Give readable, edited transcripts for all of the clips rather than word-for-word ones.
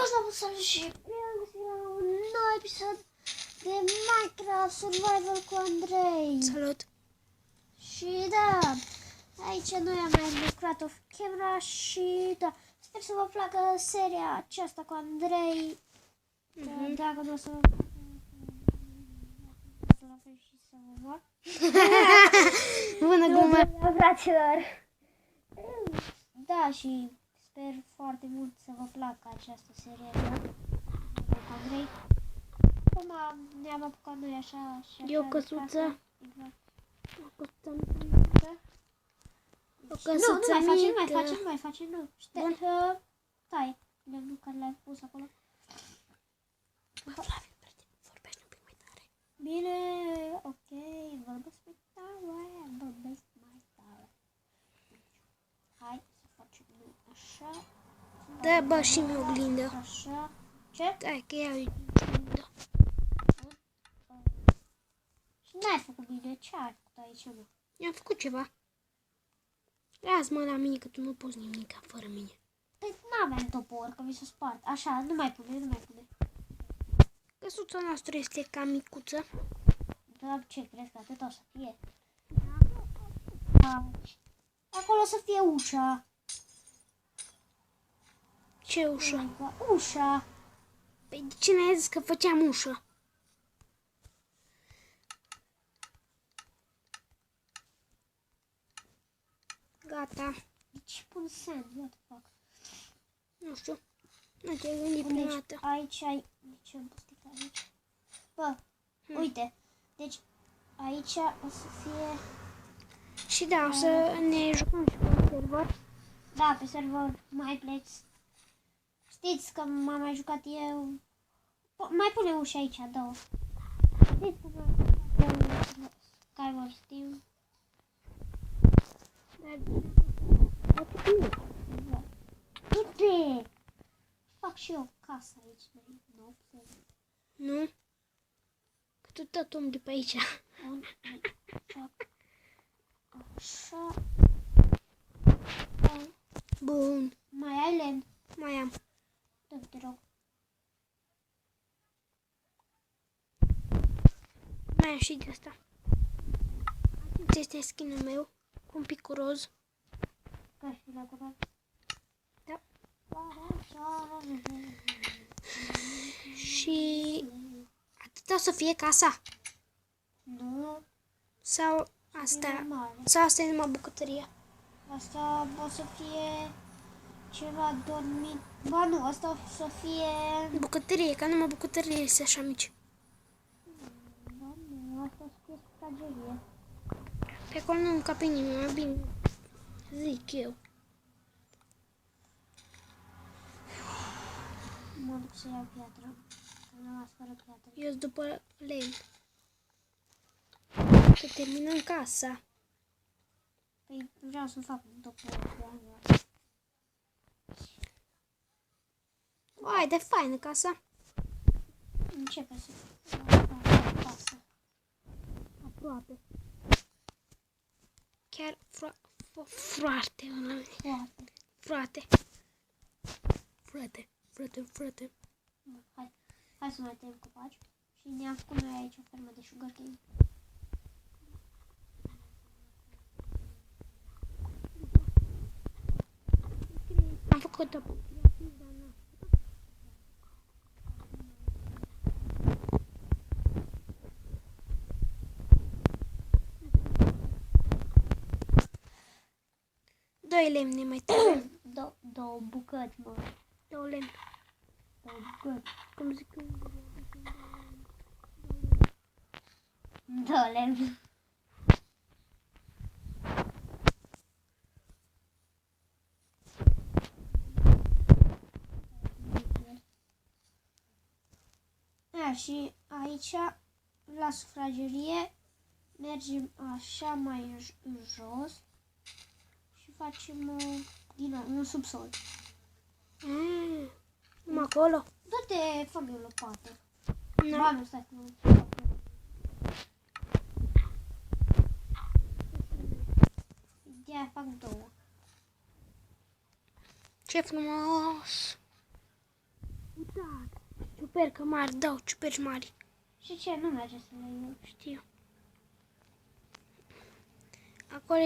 Salut și bine ați găsit la un nou episod de Minecraft Survival cu Andrei. Salut! Și da, aici noi am mai lucrat off camera și da, sper să vă placă seria aceasta cu Andrei. Dacă nu o să la fel și să vă mor. Bună glumă! Fraților! Da, și sper foarte mult să vă placă această serie cu Andrei. Acum ne-am apucat noi așa și așa. E o căsuță. Exact. O căsuță mică. O căsuță nu mai mică. facem, nu. Tai lemnul care l-ai pus acolo. Bă, Flaviu, vorbește un pic mai tare. Bine, ok, vorbesc mai tare. Hai să facem noi așa. Da, bă, și mi oglindă. Așa. Ce? Da, că ea e oglindă. Și n-ai făcut bine, ce ai făcut aici, mă? I-am făcut ceva. Lasă-mă la mine că tu nu poți nimic fără mine. Păi n-aveam topor, că mi s-a spart. Așa, nu mai pune. Căsuța noastră este cam micuță. Dar ce crezi că atât o să fie? Acolo o să fie ușa. Ce ușă? Ușa. Păi de ce n-ai zis că făceam ușă? Gata. Deci pun sand, what the fuck. Nu știu. Nu te-ai gândit prima dată. Aici ai... De ce am pus aici? Bă, uite. Deci aici o să fie... Și da, o să ne jucăm și pe server. Da, pe server mai pleci. Știți că m-am mai jucat eu. Mai pune ușa aici, două. Știți că m-am jucat eu Skyward Steam. Du-te! Fac și eu casa aici. Nu? Că tu tot umbli pe aici. Așa. Bun. Mai ai lemn? Mai am. Dă-mi, te rog. Mai am și de asta. Acesta este skin-ul meu. Cu un pic roz. Ca și la cură. Da. Și atâta o să fie casa. Nu. Sau asta. Normal. Sau asta e numai bucătăria. Asta o să fie ceva dormit. Ba nu, asta o să fie... Bucătărie, ca numai bucătărie este așa mici. Ba nu, asta o să fie sufragerie. Pe acolo nu încape nimeni, mai bine zic eu. Mă duc să iau piatră. Am rămas fără piatră. Eu sunt după lemn. Că terminăm casa. Păi vreau să fac după piatră. Uai, de faină casa. Începe să fac casă. Aproape. Chiar foarte. Frate. Hai să mai tăiem copaci. Și ne-am făcut noi aici o fermă de sugarcane. Am făcut-o. Doi lemne mai tare. Două bucăți, mă. Două lemne. Două bucăți. Cum zic eu? Două lemne. Și aici, la sufragerie, mergem așa mai în jos și facem din un subsol. Numai acolo? Du-te, fă-mi o lopată. Nu. Ba, nu, stai, nu. De-aia fac două. Ce frumos! Da, ciupercă mari, dau ciuperci mari. Și ce? Nu merge să le iau. Știu. Acolo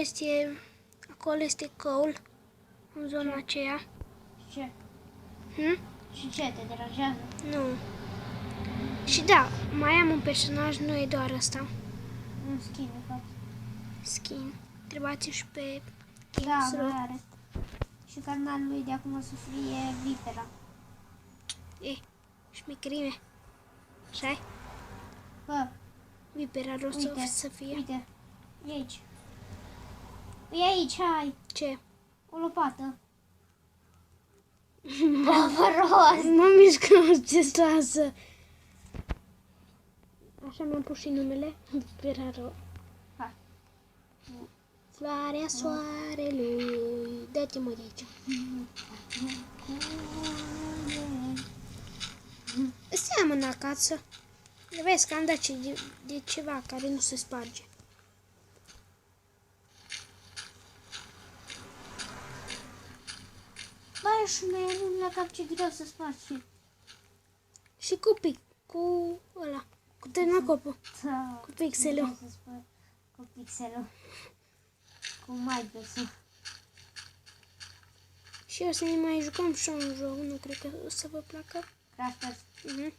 este coal, în zona aceea. Și ce? Hm? Și ce? Te deranjează? Nu. Și da, mai am un personaj, nu e doar ăsta. Un skin, de fapt. Skin. Trebuiți și pe Da, Games mai are. Și canalul lui de acum o să fie Vipera. șmecherime. Așa-i? Bă, Vipera rost uite, să fie. uite. E aici. E aici, hai. Ce? O lopată. Bă, rost. Mă mișcă ce lasă. Așa mi-am pus și numele. Vipera rost. Hai. Floarea soarelui. Dă-te mă de aici. Seamănă acasă. Vezi că am dat de ceva care nu se sparge. Bă, și mie nu la cap ce greu să spargi. Și cu ăla. Cu termacopul. Da. Cu pixelul. Să spargi. Cu pixelul. Cu Minecraft-ul. Și o să ne mai jucăm și un joc. Nu cred că o să vă placă. Crafters. Mhm.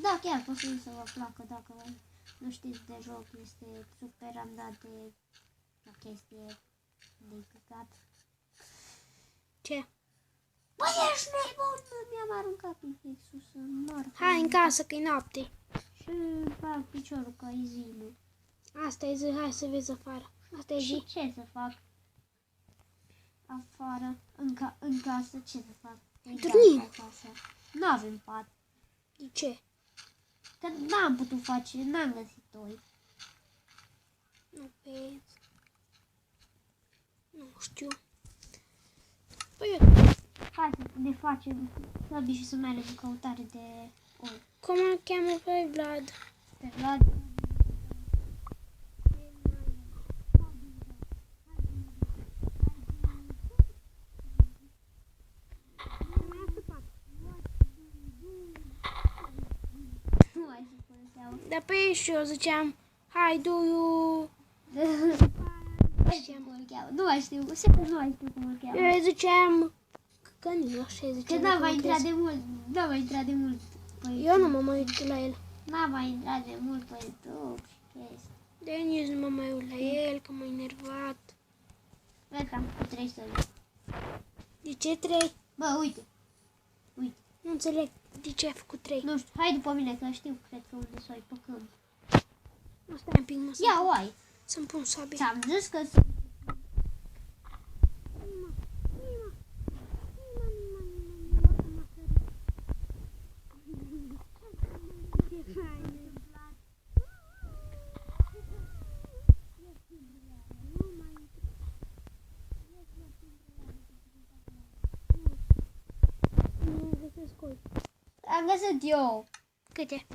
Da, chiar posibil să vă placă dacă nu știți de joc. Este super randat de o chestie de căcat. Ce? Băi, ești nebun! Mi-am aruncat pixul să mor. Hai în casă că e noapte. Și fac piciorul că e zilul. Asta e zi, hai să vezi afară. Asta e zi. Și ce să fac? Afară, în casă, ce să fac? Dormim. Nu avem pat. De ce? Că n-am putut face, n-am găsit doi. Nu vezi. Nu știu. Păi, Hai să ne facem slăbi și să mergem în căutare de oi. cum îl cheamă pe Vlad? Pe Vlad. Nu mai se foloseau. Dar pe și eu ziceam, hai, du-you. Nu mai știu, sigur nu mai știu cum îl cheamă. Eu îi ziceam, că nu așa îi Că ziceam. n-am mai intrat de mult, n-am mai intrat de mult pe Eu nu mă mai uit la el. N-am mai intrat de mult pe YouTube și chestii. De nici nu mă mai uit la el, că m-a enervat. Vezi că am făcut 3 sări. De ce 3? Bă, uite. Nu înțeleg de ce ai făcut 3. Nu știu, hai după mine că știu, cred că unde soi pe câmp. Nu stai un pic, mă, Ia, o ai. să-mi pun sabie. Ți-am zis că am găsit eu. Câte?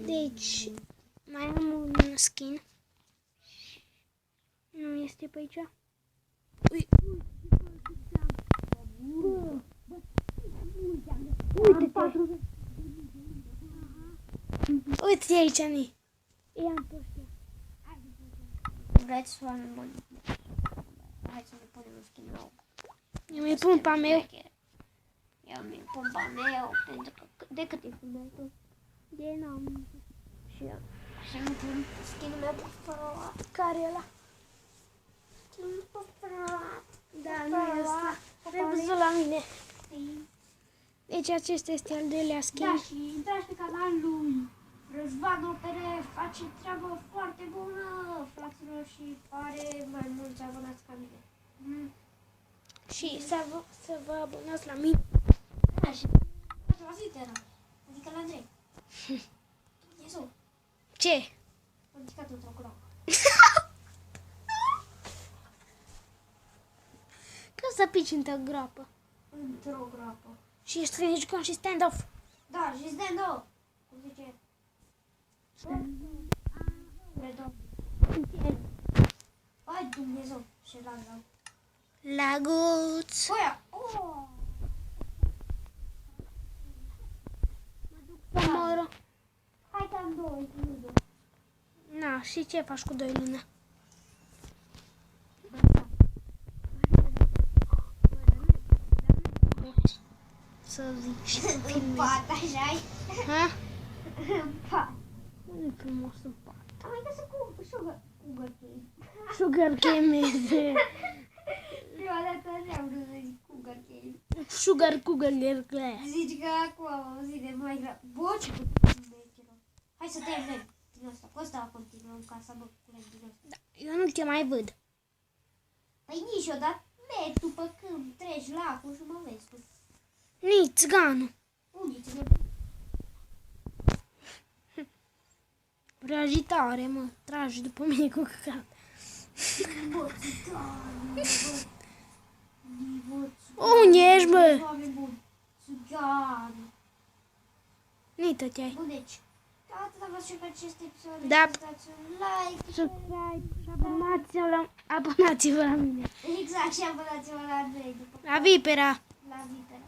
Deci, mai am un skin. Nu este pe aici? Ui. Uite-te! Uite-te aici, Ani! I-am pus eu. Vreți să oameni buni? Hai să ne punem un skin nou. Eu mi-i pun pe a meu. Eu mi-l pun pe a meu, pentru că de cât e filmai tu? De n-am. Și eu. Așa mi pun skin-ul meu preferat. Care e ăla? Skin-ul preferat. Da, nu e ăsta. Ai văzut la mine. Deci acesta este al doilea skin. Da, și intrați pe canalul lui Răzvan Opere, face treabă foarte bună, fraților, și are mai mulți abonați ca mine. Și să vă abonați la mine. Da, și la Zitera, adică la Andrei. Dumnezeu, Ce? am ridicat într-o groapă. Când să pici într-o groapă? Într-o groapă. Și ești să ne jucăm și stand-off. Da, și stand-up. Cum zice? Redom. Hai Dumnezeu, și la rău. Laguț. Oia! Oh! și ce faci cu 2 luni? Să zici să În filmezi. pat, așa-i? Ha? În pat. Nu e frumos în pat. Am mai găsit cu sugar cane. Sugar cane este. Prima dată așa am vrut să zic sugar cane. Sugar cane. Zici că acum am auzit de mai grav. Bă, ce cu hai să terminăm din asta. Cu asta continuăm ca să mă culem din asta. Da, eu nu te mai văd. Păi niciodată mergi după câmp, treci lacul și mă vezi tu. Nici țiganul. Unii ți-ne Prea agitare, mă. Tragi după mine cu căcat. bă, țigani, bă. Unde ești, bă? Oameni buni, țigani. Nici te-ai. Bun, deci, atât v-ați și pe acest episod. Da. Dați un like. Subscribe și abonați-vă la mine. Exact, și abonați-vă la Andrei. La Vipera. La Vipera.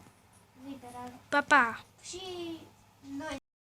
Pa, pa. Și